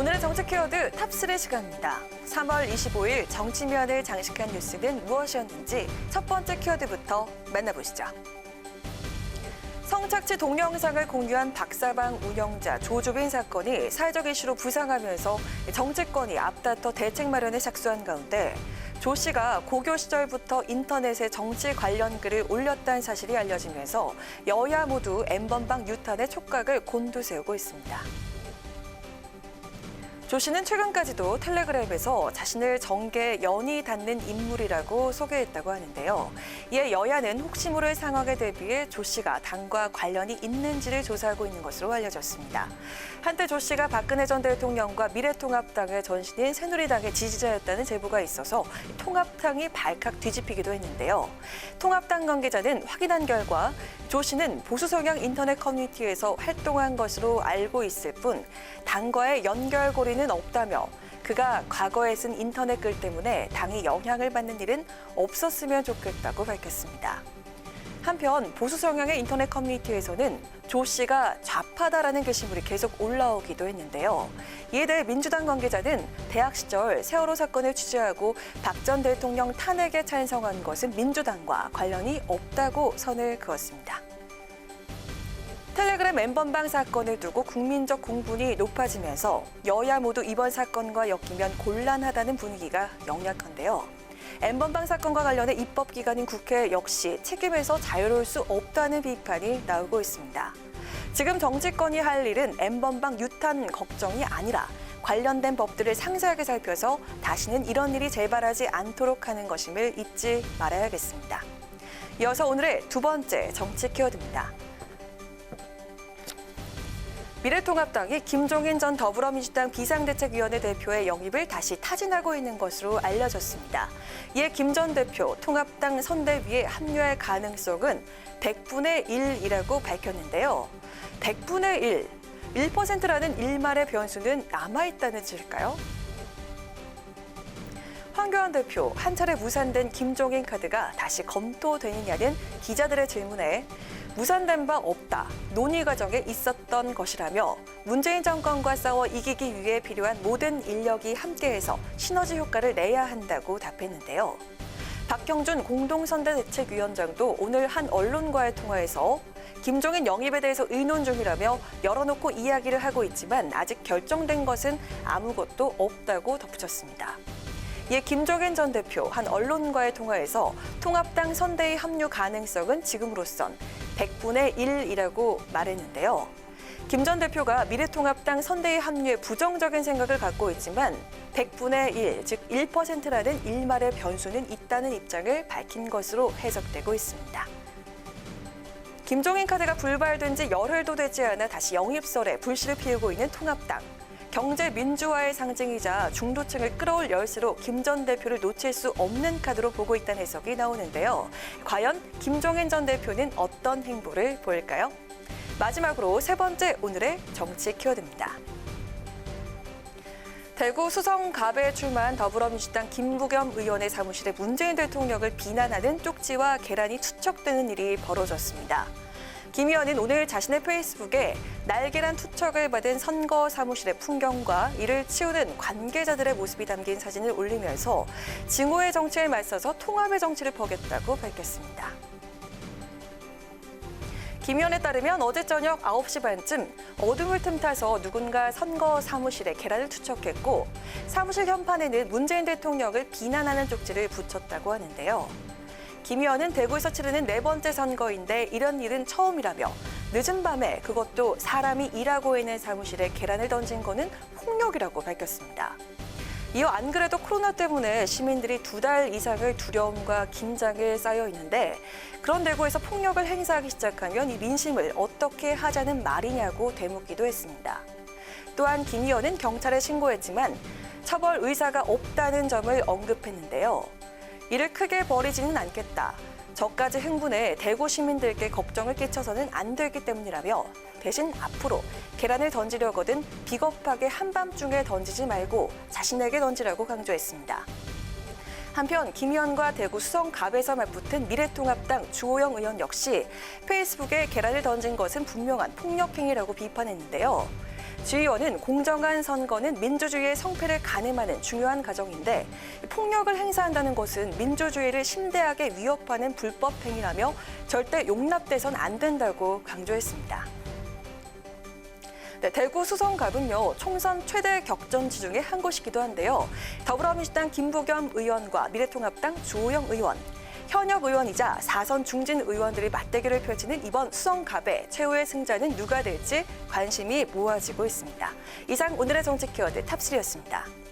오늘의 정책 키워드 탑3 시간입니다. 3월 25일 정치면을 장식한 뉴스는 무엇이었는지 첫 번째 키워드부터 만나보시죠. 성착취 동영상을 공유한 박사방 운영자 조주빈 사건이 사회적 이슈로 부상하면서 정치권이 앞다퉈 대책 마련에 착수한 가운데 조 씨가 고교 시절부터 인터넷에 정치 관련 글을 올렸다는 사실이 알려지면서 여야 모두 N번방 유탄의 촉각을 곤두세우고 있습니다. 조 씨는 최근까지도 텔레그램에서 자신을 정계에 연이 닿는 인물이라고 소개했다고 하는데요. 이에 여야는 혹시 모를 상황에 대비해 조 씨가 당과 관련이 있는지를 조사하고 있는 것으로 알려졌습니다. 한때 조 씨가 박근혜 전 대통령과 미래통합당의 전신인 새누리당의 지지자였다는 제보가 있어서 통합당이 발칵 뒤집히기도 했는데요. 통합당 관계자는 확인한 결과 조 씨는 보수 성향 인터넷 커뮤니티에서 활동한 것으로 알고 있을 뿐 당과의 연결고리는 없다며 그가 과거에 쓴 인터넷 글 때문에 당이 영향을 받는 일은 없었으면 좋겠다고 밝혔습니다. 한편 보수 성향의 인터넷 커뮤니티에서는 조 씨가 좌파다라는 게시물이 계속 올라오기도 했는데요. 이에 대해 민주당 관계자는 대학 시절 세월호 사건을 취재하고 박 전 대통령 탄핵에 찬성한 것은 민주당과 관련이 없다고 선을 그었습니다. 텔레그램 N번방 사건을 두고 국민적 공분이 높아지면서 여야 모두 이번 사건과 엮이면 곤란하다는 분위기가 역력한데요. N번방 사건과 관련해 입법기관인 국회 역시 책임에서 자유로울 수 없다는 비판이 나오고 있습니다. 지금 정치권이 할 일은 N번방 유탄 걱정이 아니라 관련된 법들을 상세하게 살펴서 다시는 이런 일이 재발하지 않도록 하는 것임을 잊지 말아야겠습니다. 이어서 오늘의 두 번째 정치 키워드입니다. 미래통합당이 김종인 전 더불어민주당 비상대책위원회 대표의 영입을 다시 타진하고 있는 것으로 알려졌습니다. 이에 김 전 대표 통합당 선대위에 합류할 가능성은 100분의 1이라고 밝혔는데요. 100분의 1, 1%라는 일말의 변수는 남아있다는 뜻일까요? 황교안 대표, 한 차례 무산된 김종인 카드가 다시 검토되느냐는 기자들의 질문에 무산된 바 없다, 논의 과정에 있었던 것이라며 문재인 정권과 싸워 이기기 위해 필요한 모든 인력이 함께해서 시너지 효과를 내야 한다고 답했는데요. 박형준 공동선대대책위원장도 오늘 한 언론과의 통화에서 김종인 영입에 대해서 의논 중이라며 열어놓고 이야기를 하고 있지만 아직 결정된 것은 아무것도 없다고 덧붙였습니다. 이에 김종인 전 대표 한 언론과의 통화에서 통합당 선대위 합류 가능성은 지금으로선 100분의 1이라고 말했는데요. 김 전 대표가 미래통합당 선대위 합류에 부정적인 생각을 갖고 있지만 100분의 1, 즉 1%라는 일말의 변수는 있다는 입장을 밝힌 것으로 해석되고 있습니다. 김종인 카드가 불발된 지 열흘도 되지 않아 다시 영입설에 불씨를 피우고 있는 통합당. 경제 민주화의 상징이자 중도층을 끌어올 열쇠로 김 전 대표를 놓칠 수 없는 카드로 보고 있다는 해석이 나오는데요. 과연 김종인 전 대표는 어떤 행보를 보일까요? 마지막으로 세 번째 오늘의 정치 키워드입니다. 대구 수성갑에 출마한 더불어민주당 김부겸 의원의 사무실에 문재인 대통령을 비난하는 쪽지와 계란이 투척되는 일이 벌어졌습니다. 김 의원은 오늘 자신의 페이스북에 날계란 투척을 받은 선거 사무실의 풍경과 이를 치우는 관계자들의 모습이 담긴 사진을 올리면서 증오의 정치에 맞서서 통합의 정치를 펴겠다고 밝혔습니다. 김 의원에 따르면 어제 저녁 9시 반쯤 어둠을 틈타서 누군가 선거 사무실에 계란을 투척했고 사무실 현판에는 문재인 대통령을 비난하는 쪽지를 붙였다고 하는데요. 김 의원은 대구에서 치르는 네 번째 선거인데 이런 일은 처음이라며 늦은 밤에 그것도 사람이 일하고 있는 사무실에 계란을 던진 거는 폭력이라고 밝혔습니다. 이어 안 그래도 코로나 때문에 시민들이 2달 이상의 두려움과 긴장에 쌓여 있는데 그런 대구에서 폭력을 행사하기 시작하면 이 민심을 어떻게 하자는 말이냐고 되묻기도 했습니다. 또한 김 의원은 경찰에 신고했지만 처벌 의사가 없다는 점을 언급했는데요. 이를 크게 벌이지는 않겠다. 저까지 흥분해 대구 시민들께 걱정을 끼쳐서는 안 되기 때문이라며 대신 앞으로 계란을 던지려거든 비겁하게 한밤중에 던지지 말고 자신에게 던지라고 강조했습니다. 한편 김 의원과 대구 수성갑에서 맞붙은 미래통합당 주호영 의원 역시 페이스북에 계란을 던진 것은 분명한 폭력행위라고 비판했는데요. 주 의원은 공정한 선거는 민주주의의 성패를 가늠하는 중요한 과정인데 폭력을 행사한다는 것은 민주주의를 심대하게 위협하는 불법 행위라며 절대 용납돼선 안 된다고 강조했습니다. 네, 대구 수성갑은요, 총선 최대 격전지 중에 한 곳이기도 한데요. 더불어민주당 김부겸 의원과 미래통합당 주호영 의원, 현역 의원이자 4선 중진 의원들이 맞대결을 펼치는 이번 수성갑의 최후의 승자는 누가 될지 관심이 모아지고 있습니다. 이상 오늘의 정치 키워드 탑3였습니다.